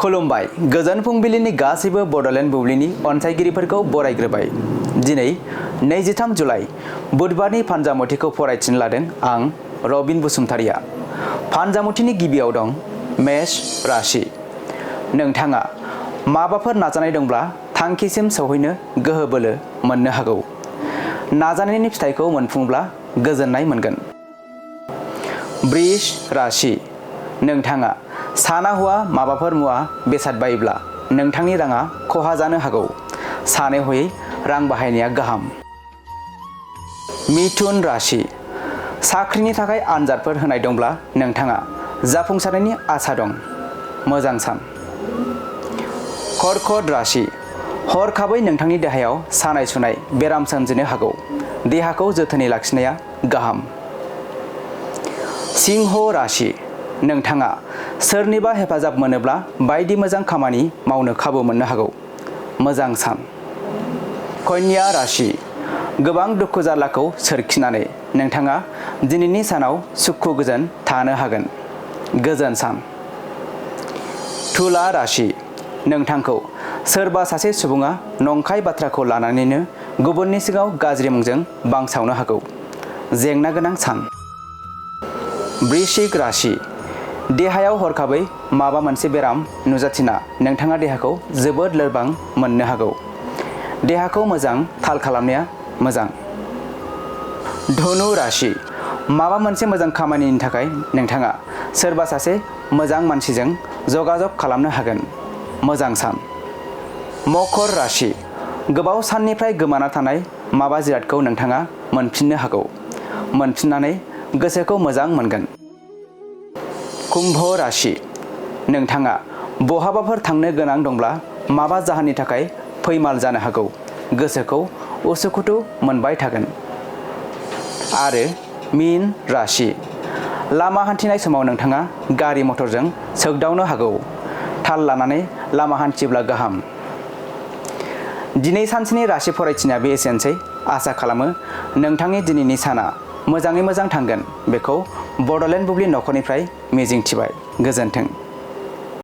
खुलुमबाय गोजोन फुंबिलिनि गासैबो बड'लेण्ड बुब्लिनि अनसायगिरिफोरखौ बरायग्रोबाय। दिनै 23 जुलाइ बुधबारनि फानजामुथिखौ फरायथिनो लादों आं रबिन बसुमतारिया। फानजामुथिनि गिबियाव दं मेष राशि। नोंथाङा माबाफोर नाजानाय दंब्ला थांखिसिम सौहैनो गोहो बोलो मोननो हागौ। नाजानायनि फिथाइखौ मोनफुंब्ला गोजोननाय मोनगोन। वृष राशि। नोंथाङा साना हुआ माबाफोर मुवा बेसाद बायोब्ला नोंथांनि राङा खहा जानो हागौ। सानै हयै रां बाहायनाया गाहाम। मिथुन राशि। साख्रिनि थाखाय आनजादफोर होनाय दंब्ला नोंथाङा जाफुंसारनायनि आसा दं। मोजां सान। कर्कट राशि। हरखाबै नोंथांनि देहायाव सानाय सुनाय बेराम सोमजिनो हागौ। देहाखौ जोथोनै लाखिनाया गाहाम। सिंह राशि। नोंथाङा सोरनिबा हेफाजाब मोनोब्ला बायदि मोजां खामानि मावनो खाबु मोननो हागौ। मोजां सान। कन्या राशि। गोबां दुखु जारलाखौ सोरखिनानै नोंथाङा दिनैनि सानाव सुखु गोजोन थानो हागोन। गोजोन सान। तुला राशि। नोंथांखौ सोरबा सासे सुबुङा नंखाय बाथ्राखौ लानानैनो गुबुननि सिगाङाव गाज्रि मुंजों बांसावनो हागौ। जेंना गोनां सान। वृश्चिक राशि। देहायाव हरखाबै माबा मोनसे बेराम नुजाथिना नोंथाङा देहाखौ जोबोद लोरबां मोननो हागौ। देहाखौ मोजां थाल खालामनाया मोजां। धनु राशि। माबा मोनसे मोजां खामानिनि थाखाय नोंथाङा सोरबा सासे मोजां मानसिजों जगाजग खालामनो हागोन। मोजां सान। मकर राशि। गोबाव साननिफ्राय गोमाना थानाय माबा जिरादखौ नोंथाङा मोनफिननो हागौ। मोनफिननानै गोसोखौ मोजां मोनगोन। कुम्भ राशि। नोंथाङा बहाबाफोर थांनो गोनां दंब्ला माबा जाहोननि थाखाय फैमाल जानो हागौ। गोसोखौ उसुखुथु मोनबाय थागोन। आरो मीन राशि। लामा हान्थिनाय समाव नोंथाङा गारि मटरजों सौग्दावनो हागौ। थाल लानानै लामा हान्थिब्ला गाहाम। दिनै सानसेनि राशि फरायथिनाया बे एसेनोसै। आसा खालामो नोंथांनि दिनैनि साना मोजाङै मोजां थांगोन। बेखौ बड'लेण्ड बुब्लि नखरनिफ्राय मिजिंथिबाय। गोजोन्थों।